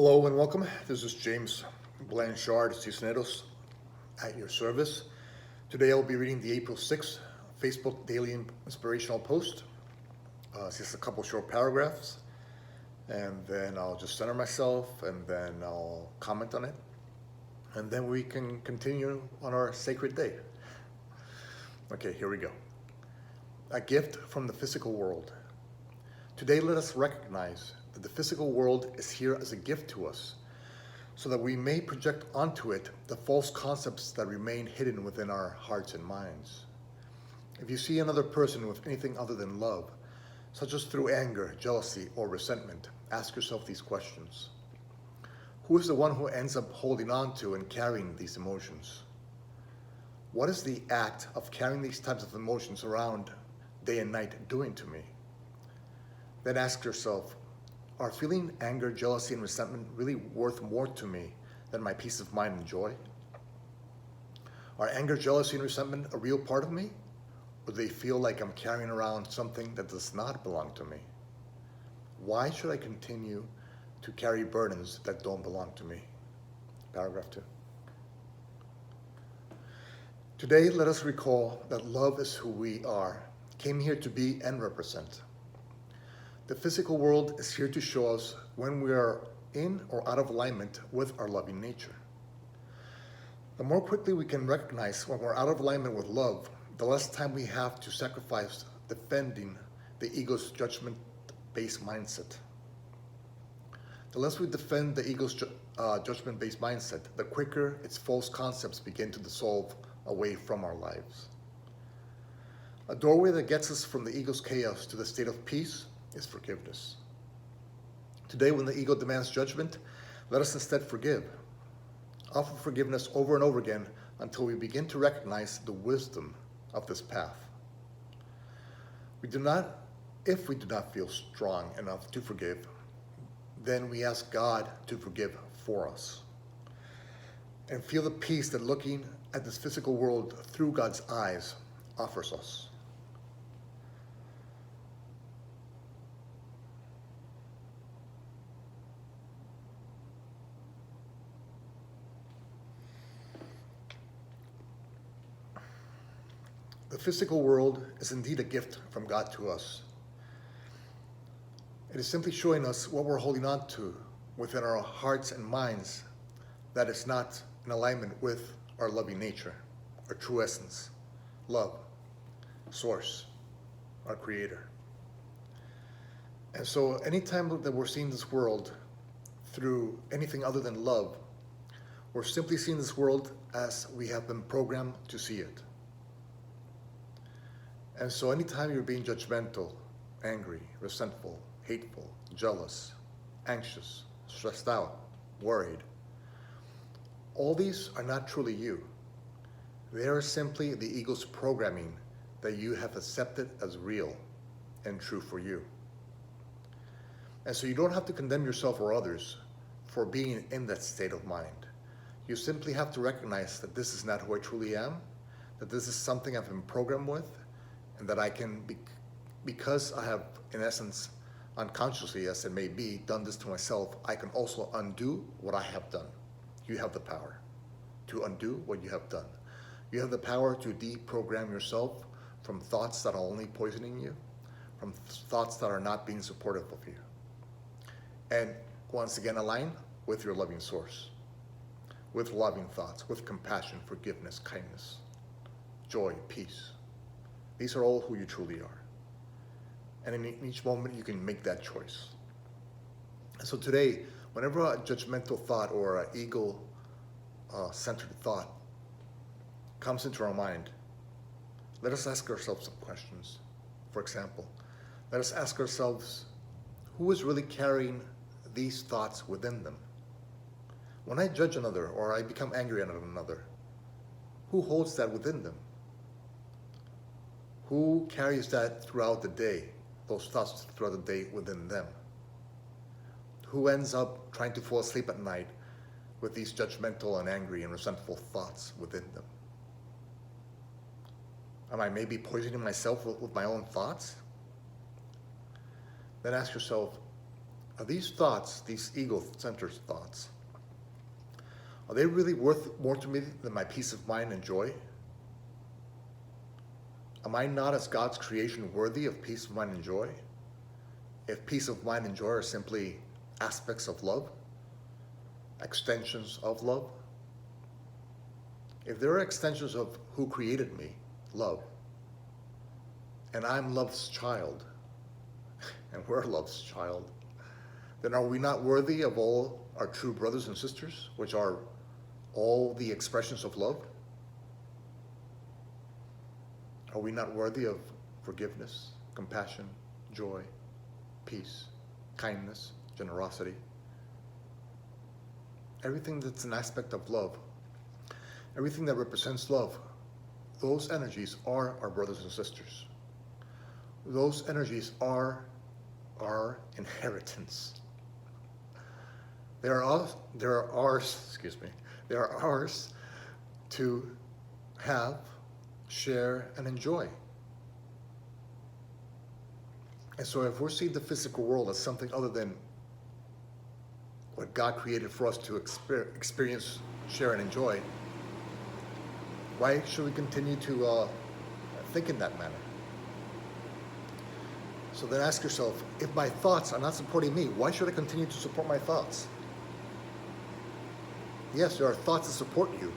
Hello and welcome. This is James Blanchard Cisneros at your service. Today I'll be reading the April 6th Facebook Daily Inspirational Post. It's just a couple short paragraphs, and then I'll just center myself, and then I'll comment on it, and then we can continue on our sacred day. Okay, here we go. A gift from the physical world. Today let us recognize that the physical world is here as a gift to us, so that we may project onto it the false concepts that remain hidden within our hearts and minds. If you see another person with anything other than love, such as through anger, jealousy, or resentment, ask yourself these questions. Who is the one who ends up holding on to and carrying these emotions? What is the act of carrying these types of emotions around day and night doing to me? Then ask yourself, are feeling anger, jealousy, and resentment really worth more to me than my peace of mind and joy? Are anger, jealousy, and resentment a real part of me? Or do they feel like I'm carrying around something that does not belong to me? Why should I continue to carry burdens that don't belong to me? Paragraph 2. Today, let us recall that love is who we are, came here to be and represent. The physical world is here to show us when we are in or out of alignment with our loving nature. The more quickly we can recognize when we're out of alignment with love, the less time we have to sacrifice defending the ego's judgment-based mindset. The less we defend the ego's judgment-based mindset, the quicker its false concepts begin to dissolve away from our lives. A doorway that gets us from the ego's chaos to the state of peace is forgiveness. Today, when the ego demands judgment, let us instead forgive. Offer forgiveness over and over again until we begin to recognize the wisdom of this path. If we do not feel strong enough to forgive, then we ask God to forgive for us. And feel the peace that looking at this physical world through God's eyes offers us. The physical world is indeed a gift from God to us. It is simply showing us what we're holding on to within our hearts and minds that is not in alignment with our loving nature, our true essence, love, source, our creator. And so anytime that we're seeing this world through anything other than love, we're simply seeing this world as we have been programmed to see it. And so anytime you're being judgmental, angry, resentful, hateful, jealous, anxious, stressed out, worried, all these are not truly you. They are simply the ego's programming that you have accepted as real and true for you. And so you don't have to condemn yourself or others for being in that state of mind. You simply have to recognize that this is not who I truly am, that this is something I've been programmed with, and that I can, because I have, in essence, unconsciously as it may be, done this to myself, I can also undo what I have done. You have the power to undo what you have done. You have the power to deprogram yourself from thoughts that are only poisoning you, from thoughts that are not being supportive of you. And once again, align with your loving source, with loving thoughts, with compassion, forgiveness, kindness, joy, peace. These are all who you truly are. And in each moment, you can make that choice. And so today, whenever a judgmental thought or an ego-centered thought comes into our mind, let us ask ourselves some questions. For example, let us ask ourselves, who is really carrying these thoughts within them? When I judge another or I become angry at another, who holds that within them? Who carries that throughout the day, those thoughts throughout the day within them? Who ends up trying to fall asleep at night with these judgmental and angry and resentful thoughts within them? Am I maybe poisoning myself with my own thoughts? Then ask yourself, Are these thoughts, these ego-centered thoughts, are they really worth more to me than my peace of mind and joy? Am I not, as God's creation, worthy of peace of mind and joy? If peace of mind and joy are simply aspects of love, extensions of love, if there are extensions of who created me, love, and I'm love's child, and we're love's child, then are we not worthy of all our true brothers and sisters, which are all the expressions of love? Are we not worthy of forgiveness, compassion, joy, peace, kindness, generosity? Everything that's an aspect of love, everything that represents love, those energies are our brothers and sisters. Those energies are our inheritance. They are ours to have, share, and enjoy. And so if we're seeing the physical world as something other than what God created for us to experience, share, and enjoy, why should we continue to think in that manner? So then ask yourself, if my thoughts are not supporting me, why should I continue to support my thoughts? Yes, there are thoughts that support you.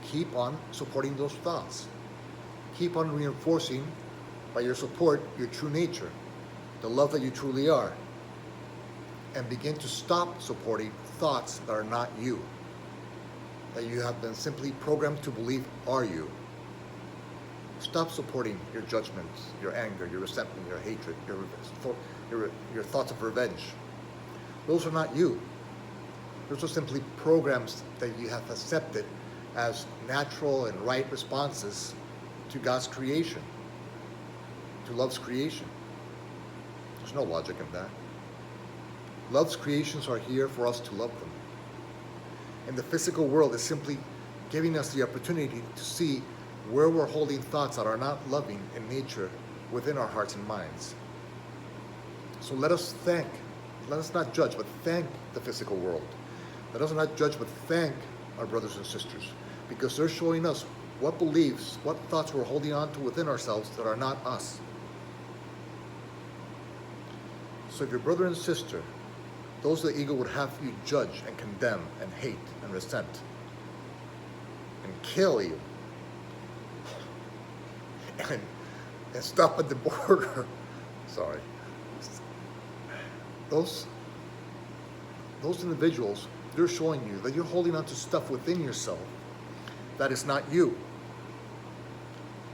Keep on supporting those thoughts. Keep on reinforcing by your support your true nature, the love that you truly are. And begin to stop supporting thoughts that are not you, that you have been simply programmed to believe are you. Stop supporting your judgments, your anger, your resentment, your hatred, your thoughts of revenge. Those are not you. Those are simply programs that you have accepted as natural and right responses to God's creation, to love's creation. There's no logic in that. Love's creations are here for us to love them. And the physical world is simply giving us the opportunity to see where we're holding thoughts that are not loving in nature within our hearts and minds. So let us not judge, but thank the physical world. Let us not judge, but thank our brothers and sisters, because they're showing us what beliefs, what thoughts we're holding on to within ourselves that are not us. So if your brother and sister, those of the ego would have you judge and condemn and hate and resent and kill you and stop at the border. Sorry. Those individuals, they're showing you that you're holding on to stuff within yourself that is not you.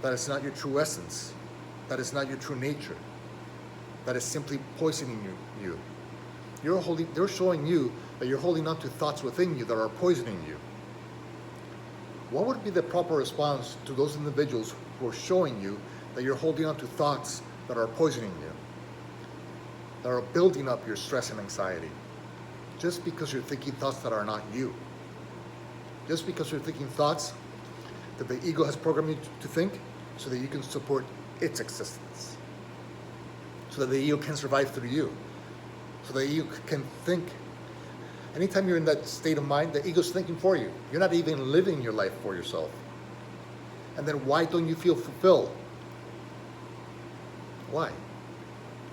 That is not your true essence. That is not your true nature. That is simply poisoning you. They're showing you that you're holding on to thoughts within you that are poisoning you. What would be the proper response to those individuals who are showing you that you're holding on to thoughts that are poisoning you, that are building up your stress and anxiety, just because you're thinking thoughts that are not you? Just because you're thinking thoughts that the ego has programmed you to think so that you can support its existence, so that the ego can survive through you, so that you can think. Anytime you're in that state of mind, the ego's thinking for you. You're not even living your life for yourself. And then why don't you feel fulfilled? Why?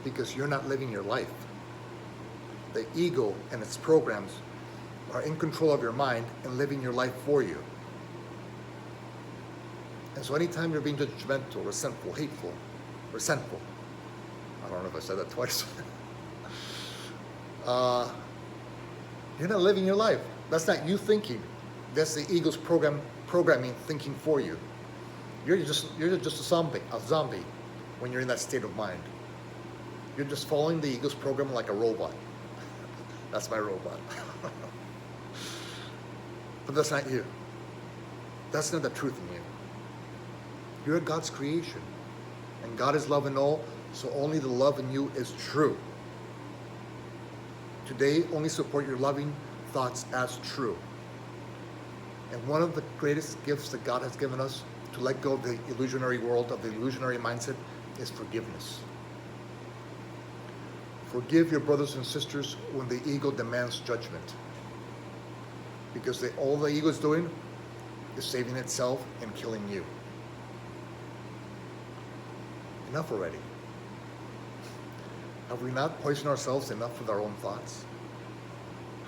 Because you're not living your life. The ego and its programs are in control of your mind and living your life for you. And so anytime you're being judgmental, resentful, hateful, resentful, I don't know if I said that twice. You're not living your life. That's not you thinking. That's the ego's programming thinking for you. You're just a zombie when you're in that state of mind. You're just following the ego's program like a robot. That's my robot. But that's not you. That's not the truth in you. You're God's creation. And God is love and all, so only the love in you is true. Today, only support your loving thoughts as true. And one of the greatest gifts that God has given us to let go of the illusionary world, of the illusionary mindset, is forgiveness. Forgive your brothers and sisters when the ego demands judgment. Because all the ego is doing is saving itself and killing you. Enough already. Have we not poisoned ourselves enough with our own thoughts?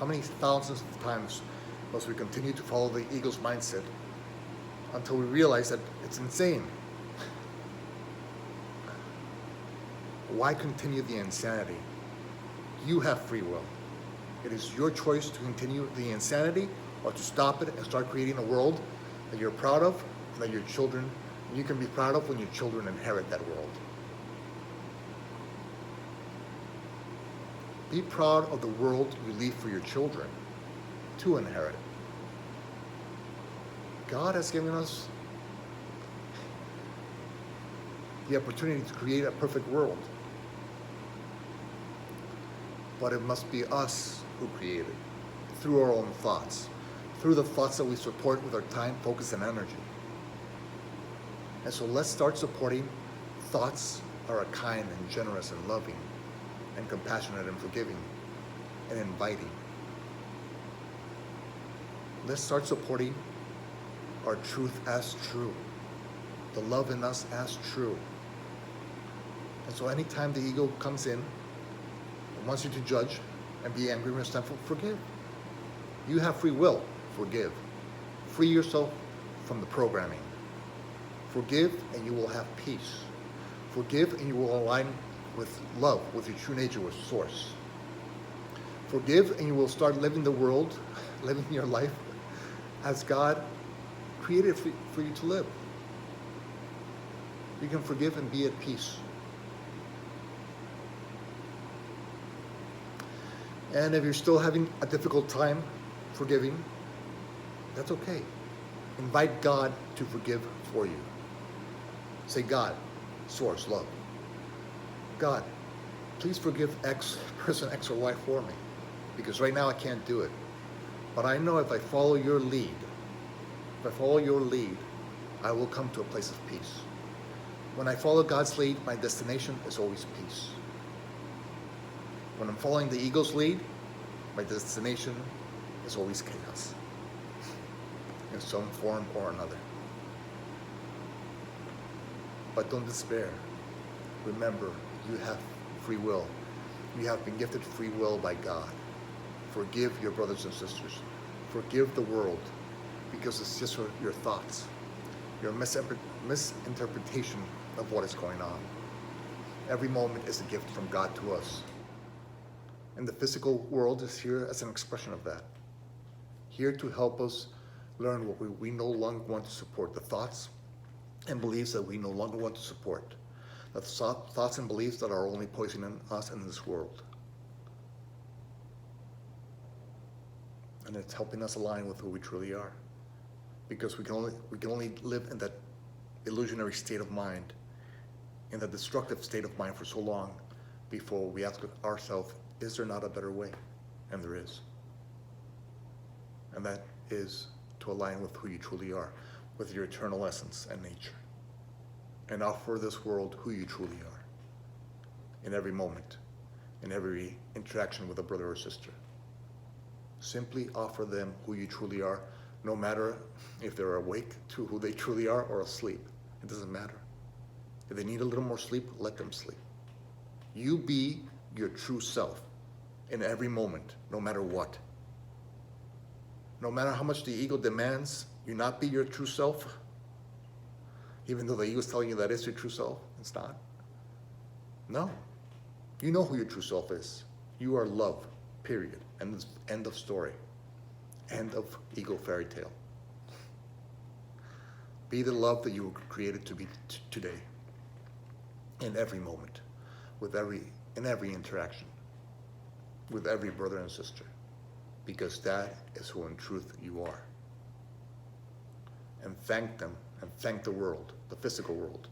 How many thousands of times must we continue to follow the ego's mindset until we realize that it's insane? Why continue the insanity? You have free will. It is your choice to continue the insanity or to stop it and start creating a world that you're proud of and that your children, you can be proud of when your children inherit that world. Be proud of the world you leave for your children to inherit. God has given us the opportunity to create a perfect world. But it must be us who create it, through our own thoughts, through the thoughts that we support with our time, focus, and energy. And so let's start supporting thoughts that are kind and generous and loving and compassionate and forgiving and inviting. Let's start supporting our truth as true, the love in us as true. And so anytime the ego comes in and wants you to judge and be angry and resentful, forgive. You have free will. Forgive. Free yourself from the programming. Forgive and you will have peace. Forgive and you will align with love, with your true nature, with source. Forgive and you will start living the world, living your life as God created for you to live. You can forgive and be at peace. And if you're still having a difficult time forgiving, that's okay. Invite God to forgive for you. Say, God, source, love. God, please forgive person X or Y for me, because right now I can't do it. But I know if I follow your lead, I will come to a place of peace. When I follow God's lead, my destination is always peace. When I'm following the ego's lead, my destination is always chaos, in some form or another. But don't despair. Remember, you have free will. You have been gifted free will by God. Forgive your brothers and sisters. Forgive the world, because it's just your thoughts, your misinterpretation of what is going on. Every moment is a gift from God to us. And the physical world is here as an expression of that. Here to help us learn what we no longer want to support, the thoughts and beliefs that we no longer want to support, the thoughts and beliefs that are only poisoning us in this world. And it's helping us align with who we truly are, because we can only live in that illusionary state of mind, in that destructive state of mind for so long before we ask ourselves, is there not a better way? And there is. And that is to align with who you truly are, with your eternal essence and nature, and offer this world who you truly are in every moment, in every interaction with a brother or sister. Simply offer them who you truly are, no matter if they're awake to who they truly are or asleep. It doesn't matter. If they need a little more sleep, let them sleep. You be your true self in every moment, no matter what. No matter how much the ego demands you not be your true self, even though the ego is telling you that is your true self, it's not. No. You know who your true self is. You are love, period. End of story. End of ego fairy tale. Be the love that you were created to be today, in every moment, in every interaction, with every brother and sister, because that is who in truth you are. And thank them, and thank the world, the physical world,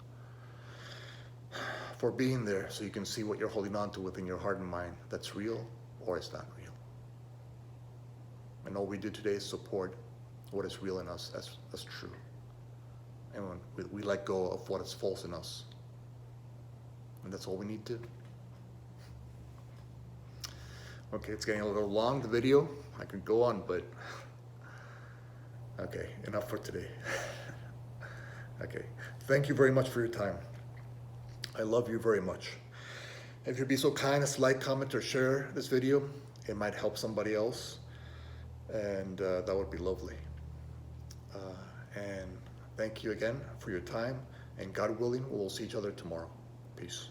for being there so you can see what you're holding on to within your heart and mind that's real or it's not real. And all we do today is support what is real in us as true. And when we let go of what is false in us. And that's all we need to do. Okay, it's getting a little long, the video. I could go on, but okay, enough for today. Okay, thank you very much for your time. I love you very much. If you'd be so kind as to like, comment, or share this video, it might help somebody else, and that would be lovely. And thank you again for your time, and God willing, we'll see each other tomorrow. Peace.